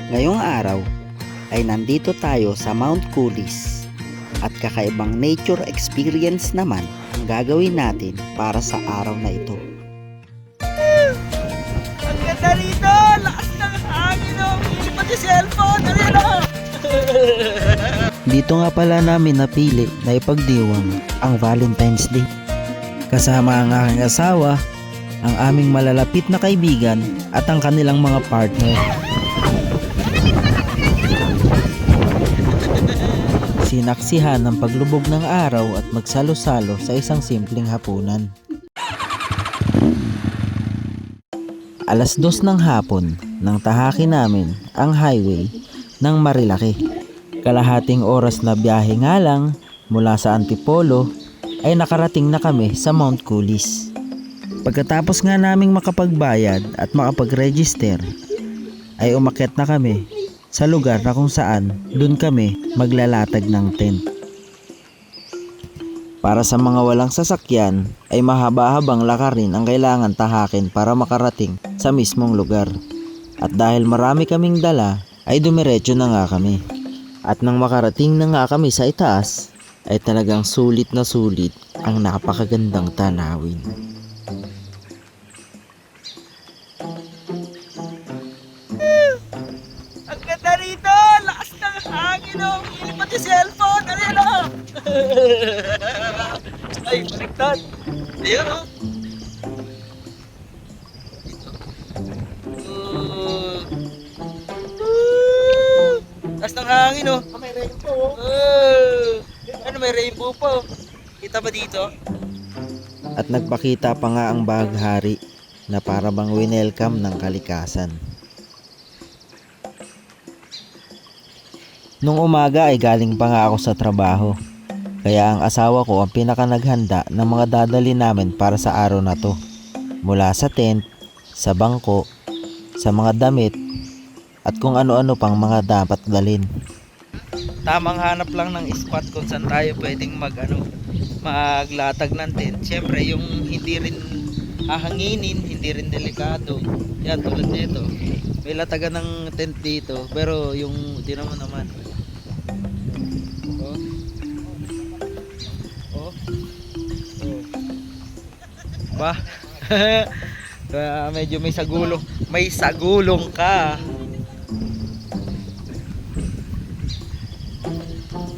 Ngayong araw ay nandito tayo sa Mount Coulis at kakaibang nature experience naman ang gagawin natin para sa araw na ito. Ang ganda rito! Lakas ng hangin oh! Hindi pati cellphone! Ano yun oh? Dito nga pala namin napili na ipagdiwang ang Valentine's Day. Kasama ang aking asawa, ang aming malalapit na kaibigan at ang kanilang mga partner. Sinaksihan ng paglubog ng araw at magsalo-salo sa isang simpleng hapunan. Alas 2 ng hapon nang tahaki namin ang highway ng Marilaki. Kalahating oras na biyahe nga lang mula sa Antipolo ay nakarating na kami sa Mount Coulis. Pagkatapos nga naming makapagbayad at makapag-register ay umakyat na kami sa lugar na kung saan dun kami maglalatag ng tent. Para sa mga walang sasakyan ay mahaba-habang lakarin ang kailangan tahakin para makarating sa mismong lugar. At dahil marami kaming dala ay dumiretso na nga kami. At nang makarating na nga kami sa itaas ay talagang sulit na sulit ang napakagandang tanawin. Ang ganda rito! Lakas ng hangin oh! Hindi pati cellphone! Ano yun oh? Ay, baliktad! Ayun oh! Lakas ng hangin oh! May rainbow oh! Ano may rainbow pa oh? Kita ba dito? At nagpakita pa nga ang bahaghari na para bang winelcome ng kalikasan. Nung umaga ay galing pa nga ako sa trabaho, kaya ang asawa ko ang pinaka naghanda ng mga dadali namin para sa araw na to. Mula sa tent, sa bangko, sa mga damit, at kung ano-ano pang mga dapat dalhin. Tamang hanap lang ng spot kung saan tayo pwedeng maglatag ng tent. Siyempre yung hindi rin hahanginin, hindi rin delikado. Yan tulad nito. May latagan ng tent dito, pero yung di naman. Oh. Oh. Oh. Ba? Medyo may sagulong. May sagulong ka.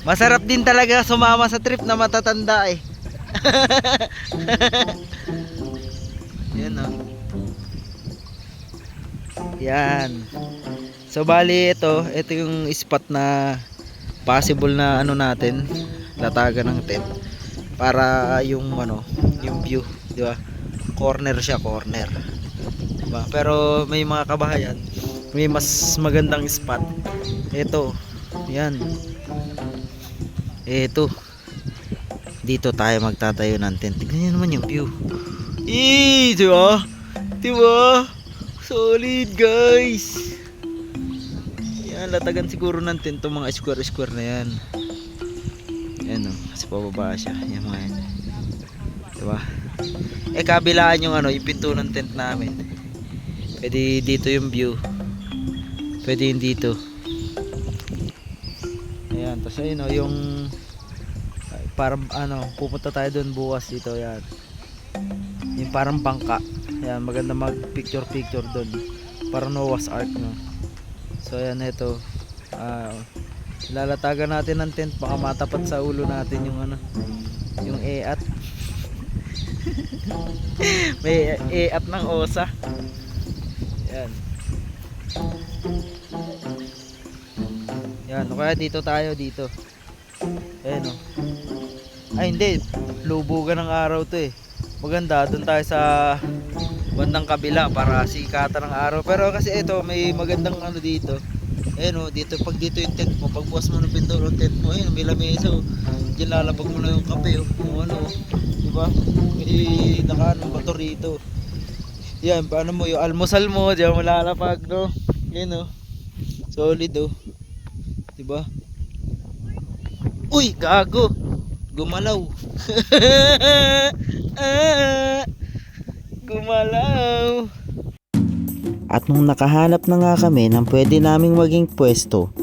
Masarap din talaga sumama sa trip na matatanda eh. Yan oh. Yan. So bali ito yung spot na possible na ano natin, latagan ng tent para yung yung view, di ba? Corner siya, corner. Diba? Pero may mga kabahayan, may mas magandang spot. Ito. Yan. Ito. Dito tayo magtatayo ng tent. Tignan niyo naman yung view. Di ba? Di ba? Solid guys. Yan, latagan siguro ng tent itong mga square na yan. Yan o, kasi pababa siya. Yan mga yan. Diba? Kabilaan yung yung pinto ng tent namin. Pwede dito yung view. Pwede yung dito. Ayan, tapos ayun o, yung parang pupunta tayo doon bukas dito, yan. Yung parang bangka. Ayan, maganda mag picture doon. Parang Noah's Ark, no? So ayan, ito. Lalatagan natin ng tent, baka matapat sa ulo natin yung yung eat. May eat ng osa. Ayan. Yan, kaya dito tayo dito. Ayan o. Ay hindi, lubugan ng araw to eh. Maganda, doon tayo sa bandang kabila para sikatan ng araw. Pero kasi ito, may magandang dito. Ayan o, dito, pag dito yung tent mo, pagbukas mo ng pinto ng tent mo, ayun, may lamesa o. Diyan lalabag mo na yung kape o. Diba? May nakaano ba to rito. Yan, paano mo yung almusal mo, diyan mo lalapag, no? Yan o. Solid o. Diba? Uy, gago! Gumalaw! Gumalaw! At nung nakahanap na nga kami ng pwede naming maging pwesto,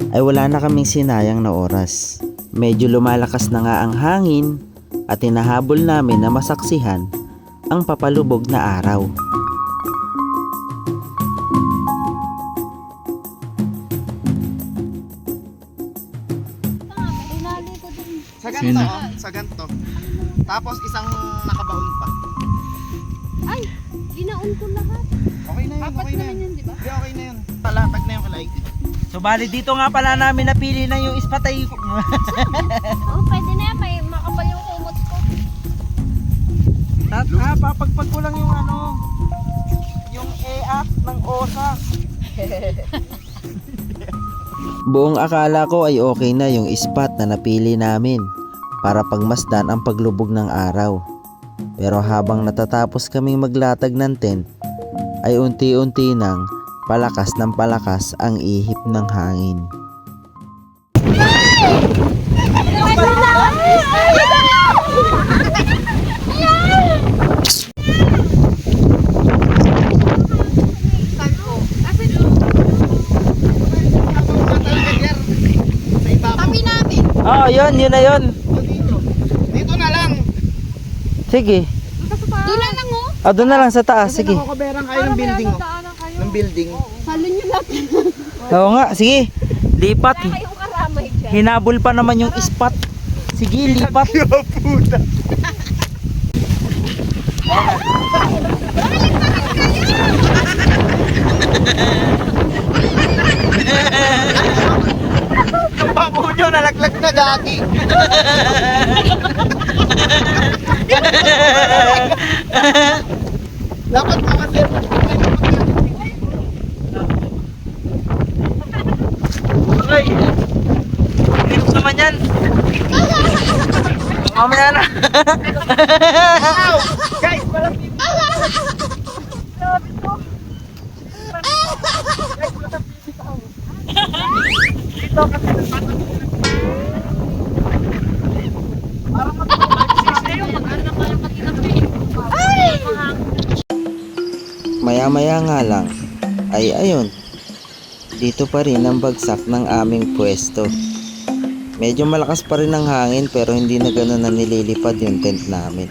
ay wala na kaming sinayang na oras. Medyo lumalakas na nga ang hangin at hinahabol namin na masaksihan ang papalubog na araw. Sa ganito, sa ganito. Tapos isang nakabaon pa. Ay, ginaon ko lahat. Okay na yun, Apat okay na naman yun. yun, di ba? Hindi, okay na yun. Talatag na yung kalaig. So bali dito nga pala namin napili na yung ispatay. Oo, pwede na yan. May makapal yung kumot ko. Papagpag ko lang yung ano, yung EAC ng OSA. Buong akala ko ay okay na yung spot na napili namin para pagmasdan ang paglubog ng araw. Pero habang natatapos kaming maglatag ng tent, ay unti-unti nang palakas ng palakas ang ihip ng hangin. Tabi namin. Oh, yun na yun. Dito. Dito na lang. Sige. Doon na lang oh. Doon na lang sa taas. Sige. Nakakoberang kayo ng building. Oh. Ng building. Salon nyo lang. Oo nga, sige. Lipat. Kayong karamay dyan. Hinabol pa naman yung spot. Sige, lipat. Puta. Ang babo nyo, nalaglag na gagi. Dapat makasin. Ay. Hirap naman yan. Mamaya na. Guys, malapit. Maya-maya nga lang, ay ayun, dito pa rin ang bagsak ng aming pwesto. Medyo malakas pa rin ang hangin pero hindi na gano'n na nililipad yung tent namin.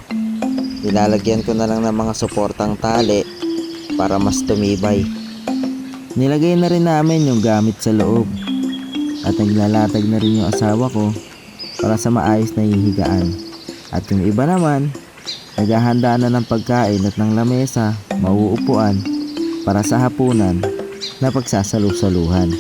Nilalagyan ko na lang ng mga suportang tali para mas tumibay. Nilagay na rin namin yung gamit sa loob at naglalatag na rin yung asawa ko para sa maayos na hihigaan. At yung iba naman, naghahanda na ng pagkain at ng lamesa, mauupuan para sa hapunan na pagsasalu-saluhan.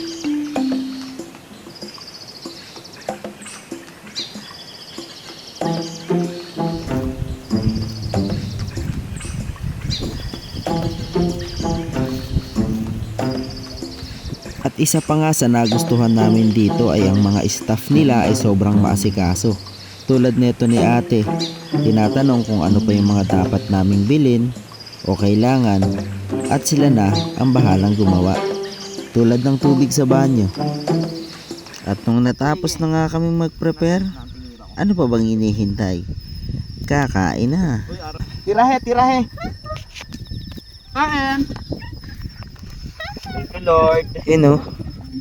At isa pa nga sa nagustuhan namin dito ay ang mga staff nila ay sobrang maasikaso. Tulad nito ni ate, tinatanong kung ano pa yung mga dapat naming bilhin o kailangan at sila na ang bahalang gumawa. Tulad ng tubig sa banyo. At nung natapos na nga kaming mag-prepare, ano pa bang hinihintay? Kakain na. Tirahe, tirahe. Kain. Thank you, Lord. Yun o.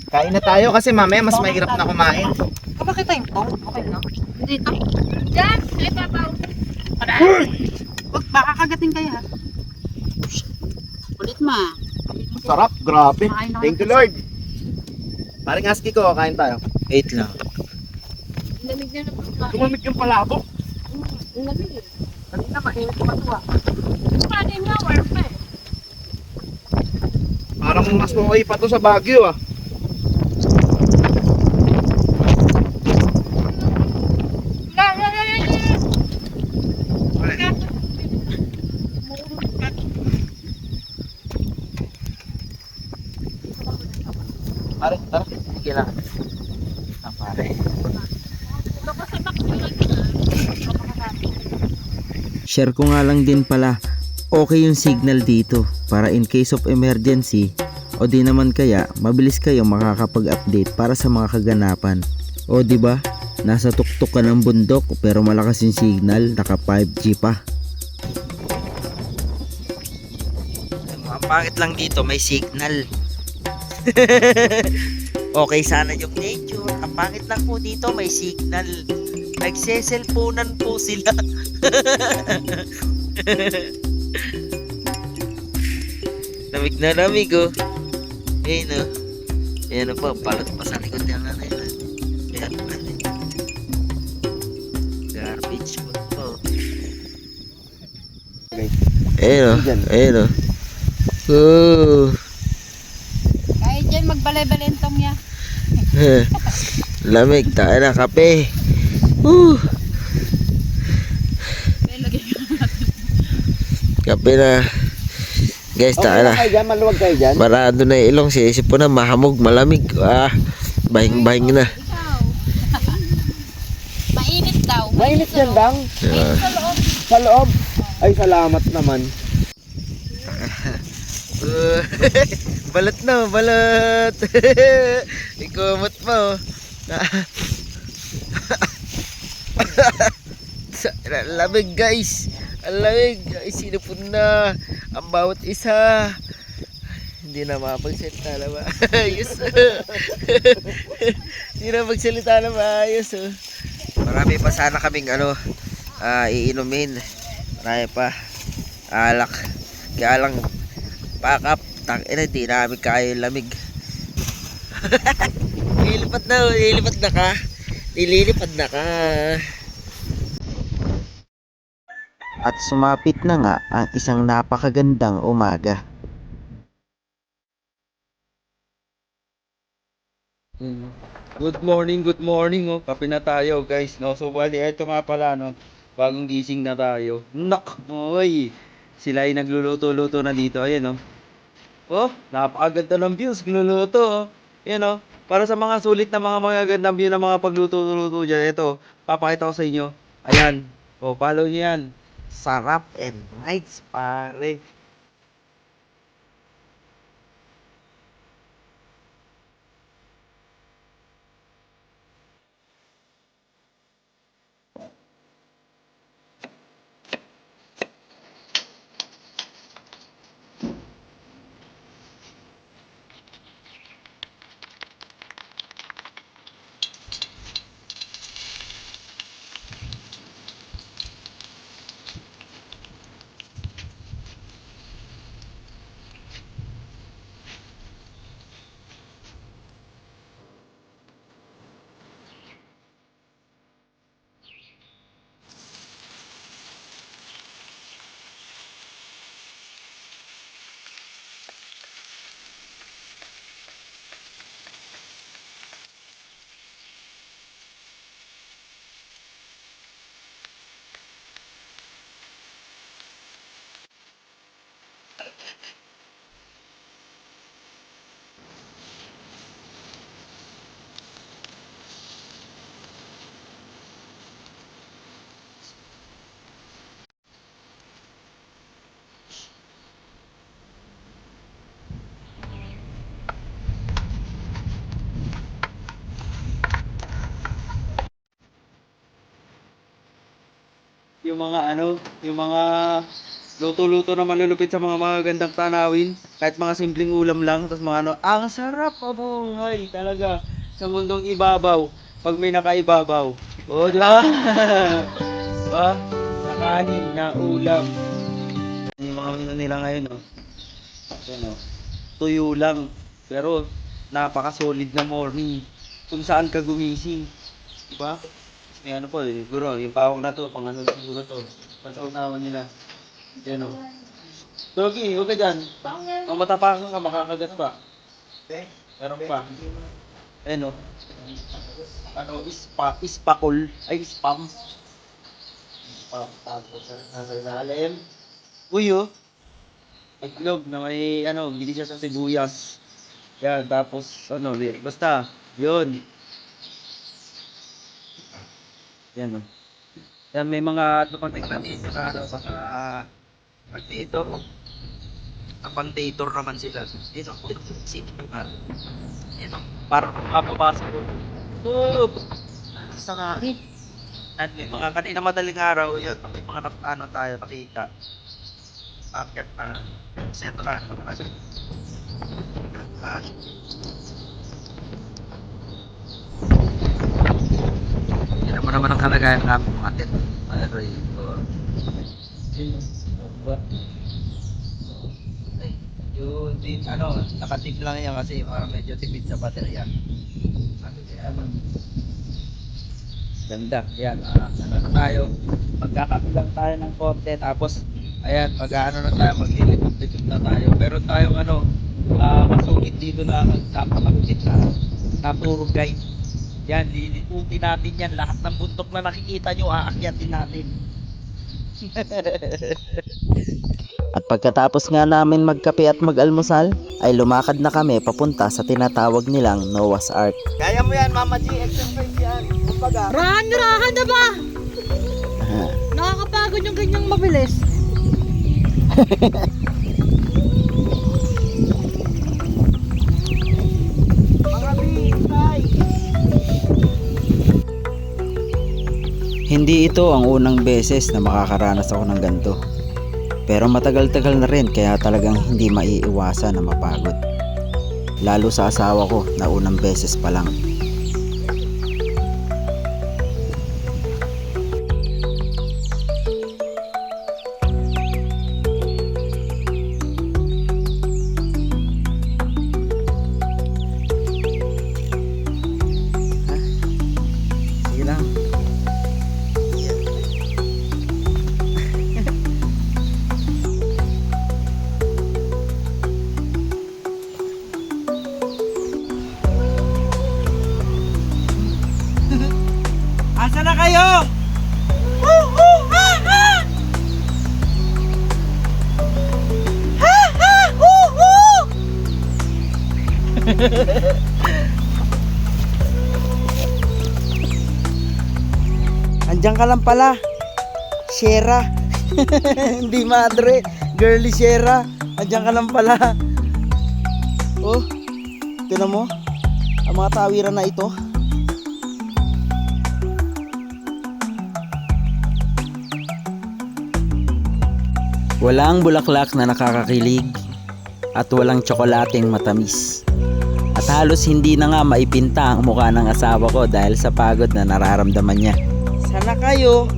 Kain na tayo kasi mamaya mas mahirap na kumain. Kapakit tayong pong. Okay na. Dito. Diyan. Ay, babaw. Huwag, baka kagating kayo ha. Ulit ma. Sarap, grabe. Thank you, Lord. Paring aski ko, kain tayo. 8 lang. Lamig na naman. Tumamig yung palabok. Lamig eh. Kanina mainit pa ito ah. Paano yung warm pa eh? Parang mas okay pa to sa Baguio ah. Pare, tara. Sige lang. Pare. Share ko nga lang din pala, okay yung signal dito para in case of emergency o di naman kaya mabilis kayo makakapag-update para sa mga kaganapan. O di ba? Nasa tuktok ka ng bundok pero malakas yung signal, naka 5G pa. pangit lang dito, may signal. Okay sana yung nature. Ang pangit lang po dito, may signal. Nagse-cellphonean po sila. Lamig na lamig oh. Ayun oh. Ayan po, palot pa sa likod niya na yun. Ayan pa. Garbage po to. Ayun oh. Ayun oh. Oh. Kahit dyan magbalay-balentong niya. Lamig tayo na kape. Kape na. Guys, tayo na. Kayo dyan, maluwag kayo dyan. Marado na yung ilong. Sinisip po na mahamog, malamig. Bahing-bahing na. Ikaw. Mainit daw. Mainit yan, Dang. Ah. Sa loob. Sa loob. Ay, salamat naman. Balat na, balat. Ikumot pa oh. Lamig guys. Ang lamig. Ay, sinupon na ang bawat isa. Hindi na mapagsalita na maayos. Hindi na magsalita na maayos oh. Marami pa sana kaming iinumin. Marami pa. Alak. Kaya lang pack up. Tangina, di namin kaya yung lamig. Ililipat na, ililipat na ka. Ililipad na ka. At sumapit na nga ang isang napakagandang umaga. Good morning oh. Kape na tayo guys, no. So bali ito nga pala no. Bagong gising na tayo. Nak, oy. Sila ay nagluluto-luto na dito, ayan oh. Oh, napakaganda ng views, gluluto oh. Ayan oh. Para sa mga sulit na mga magagandang view ng mga pagluto-luto dyan, ito, papakita ko sa inyo. Ayan. Oh, follow niyo yan. Sarap and nice, pare. Yung mga luto-luto na malulupit sa mga magagandang tanawin, kahit mga simpleng ulam lang, tapos mga ang sarap mabuhay talaga sa mundong ibabaw, pag may nakaibabaw. O, di ba? Ba? Nakanin na ulam. Yung mga menu nila ngayon, no? Ayan, no? Tuyo lang, pero napaka-solid na morning kung saan ka gumising. Di ba? May ano po, siguro, yung pawang na to, pang ano siguro to. Pansaunawan nila. Yan o. Dogi, huwag ka dyan. Ang matapakan ka, makakagat pa. Meron pa. Ayan o. Ano, ispakol. Ay, spam. Spam. Tapos, nasa ilalim. Uy o. Itlog na may, ano, gili siya sa sibuyas. Yan, tapos, ano, basta, yun. Yan o. Yan, may mga dumating na dito na ano, pag dito, apang-tator naman sila. Dito, sino naman. Dito, parang mapapasok ko. Tup! Sa ngangin. At may mga kanina madaling araw, yun, may mga ano tayo nakita. Akit na. Seto na. Yan mo naman ang kalagayan ng aming mga tent. Ay, yun din, nakatip lang yan kasi para medyo tipid sa baterya. Ganda, yan, tayo, magkakabilang tayo ng konti, tapos, ayan, mag-ano na tayo, maglilipot-lipot na tayo. Meron tayong masungit dito na nagkakamalupit na tour guide. Yan, liliputin natin yan, lahat ng bundok na nakikita nyo, aakyatin natin. At pagkatapos nga namin magkape at mag-almusal, ay lumakad na kami papunta sa tinatawag nilang Noah's Ark. Kaya mo yan, Mama G. Exercise yan. Kumbaga. Rahan na ba? Nakakapagod yung ganyang mabilis. Mga bintay. Hindi ito ang unang beses na makakaranas ako ng ganito. Pero matagal-tagal na rin kaya talagang hindi maiiwasan na mapagod. Lalo sa asawa ko na unang beses pa lang. Sige lang. Asa na kayo? Andiyan ka lang pala. Shera. Hindi madre. Girly Shera. Andiyan ka lang pala. Oh, tinan mo. Ang mga tawiran na ito. Walang bulaklak na nakakakilig at walang tsokolating matamis. At halos hindi na nga maipinta ang mukha ng asawa ko dahil sa pagod na nararamdaman niya. Sana kayo.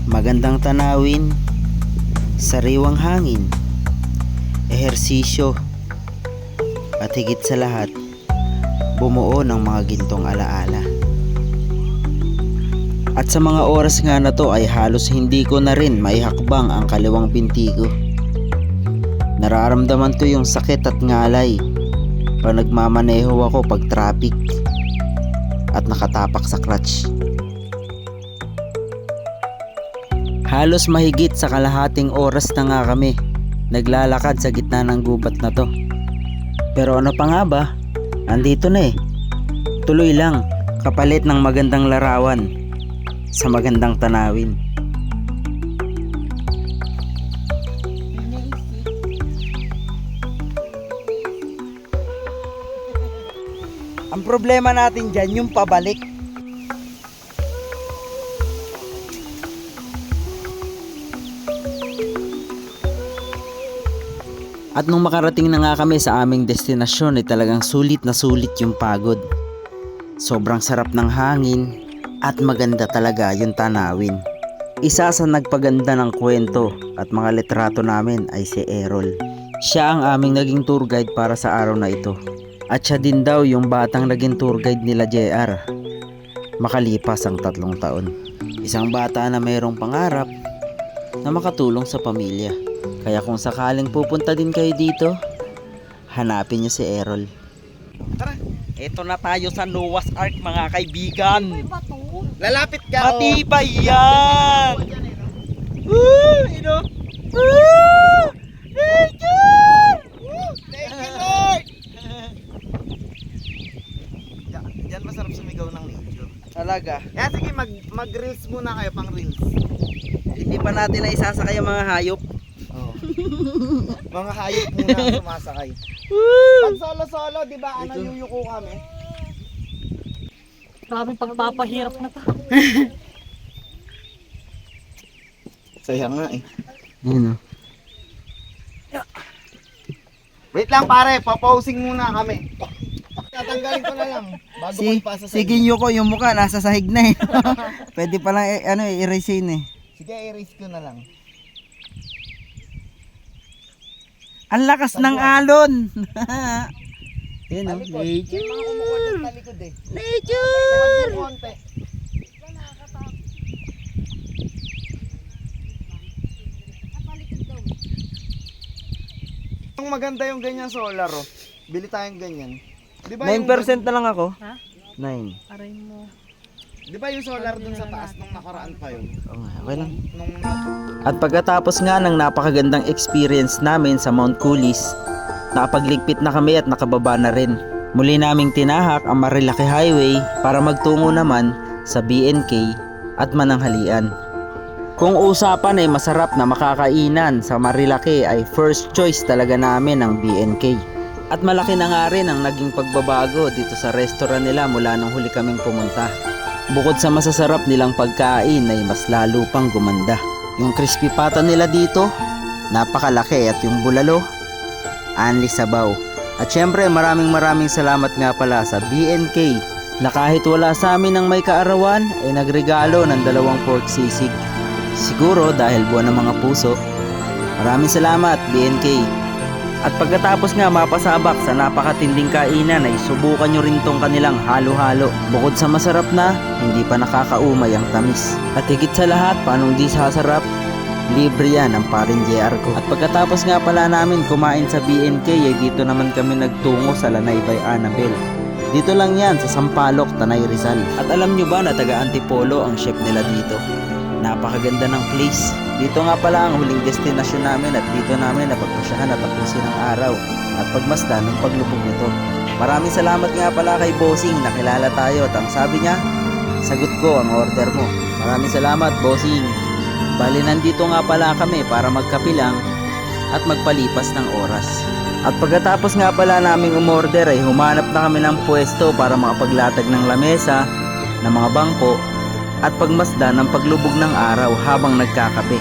Magandang tanawin, sariwang hangin, ehersisyo, at higit sa lahat, bumuo ng mga gintong alaala. At sa mga oras nga na to ay halos hindi ko na rin maihakbang ang kaliwang binti ko. Nararamdaman ko yung sakit at ngalay pag nagmamaneho ako pag traffic at nakatapak sa clutch. Halos mahigit sa kalahating oras na nga kami naglalakad sa gitna ng gubat na to. Pero ano pa nga ba? Andito na eh. Tuloy lang, kapalit ng magandang larawan sa magandang tanawin. Ang problema natin dyan, yung pabalik. At nung makarating na nga kami sa aming destinasyon ay talagang sulit na sulit yung pagod. Sobrang sarap ng hangin at maganda talaga yung tanawin. Isa sa nagpaganda ng kwento at mga litrato namin ay si Errol. Siya ang aming naging tour guide para sa araw na ito. At siya din daw yung batang naging tour guide nila JR makalipas ang 3 taon. Isang bata na mayroong pangarap na makatulong sa pamilya. Kaya kung sakaling pupunta din kayo dito, hanapin niyo si Errol. Tara. Ito na tayo sa Noah's Ark mga kaibigan. Lalapit ka. Matibay yan! Diyan masarap sumigaw ng nature. Talaga. Kaya sige, mag-reels muna kayo, pang reels. Hindi pa natin na isasakay ang mga hayop. Oh. Mga hayop muna ang sumasakay. Pag solo-solo, di ba, yuyuko kami? Grabe pagpapahirap na to. Saya nga eh. Yun, oh. Wait lang pare, papausing muna kami. Tatanggalin ko na lang bago ko ipasa sa Sige inyo. ko yung mukha nasa sahig na eh. Pwede pa lang i-erase eh. Sige, erase ko na lang. Ang lakas ng alon. Yun oh. Talikod. May mga kumukuha dyan talikod eh. Nature! Konti. Ang maganda yung ganyan solar oh. Bili tayong ganyan. Di ba 9% na lang ako. Ha? 9. Aray mo. Di ba yung solar dun sa taas nung nakaraan pa yun? Oo nga, okay lang. Nung At pagkatapos nga ng napakagandang experience namin sa Mount Coulis, nakapagligpit na kami at nakababa na rin. Muli naming tinahak ang Marilaki Highway para magtungo naman sa BNK at Mananghalian. Kung usapan ay masarap na makakainan sa Marilaki ay first choice talaga namin ang BNK. At malaki na nga rin ang naging pagbabago dito sa restaurant nila mula nung huli kaming pumunta. Bukod sa masasarap nilang pagkain ay mas lalo pang gumanda. Yung crispy pata nila dito, napakalaki at yung bulalo, anli sabaw. At syempre maraming salamat nga pala sa BNK na kahit wala sa amin ng may kaarawan ay nagregalo ng 2 pork sisig. Siguro dahil buwan ng mga puso. Maraming salamat BNK. At pagkatapos nga mapasabak sa napakatinding kainan ay subukan nyo rin tong kanilang halo-halo. Bukod sa masarap na, hindi pa nakakaumay ang tamis. At higit sa lahat, paano di sasarap? Libre yan ang paring JR ko. At pagkatapos nga pala namin kumain sa BNK ay dito naman kami nagtungo sa Lanay by Annabel. Dito lang yan sa Sampaloc, Tanay Rizal. At alam nyo ba na taga Antipolo ang chef nila dito? Napakaganda ng place. Dito nga pala ang huling destinasyon namin at dito namin napagpasyahan at tapusin ang araw at pagmasdan ng paglubog nito. Maraming salamat nga pala kay Bossing, nakilala tayo at ang sabi niya, sagot ko ang order mo. Maraming salamat Bossing. Bali nandito nga pala kami para magkape lang at magpalipas ng oras. At pagkatapos nga pala naming umorder ay humanap na kami ng pwesto para makapaglatag ng lamesa, ng mga bangko at pagmasdan ng paglubog ng araw habang nagkakape.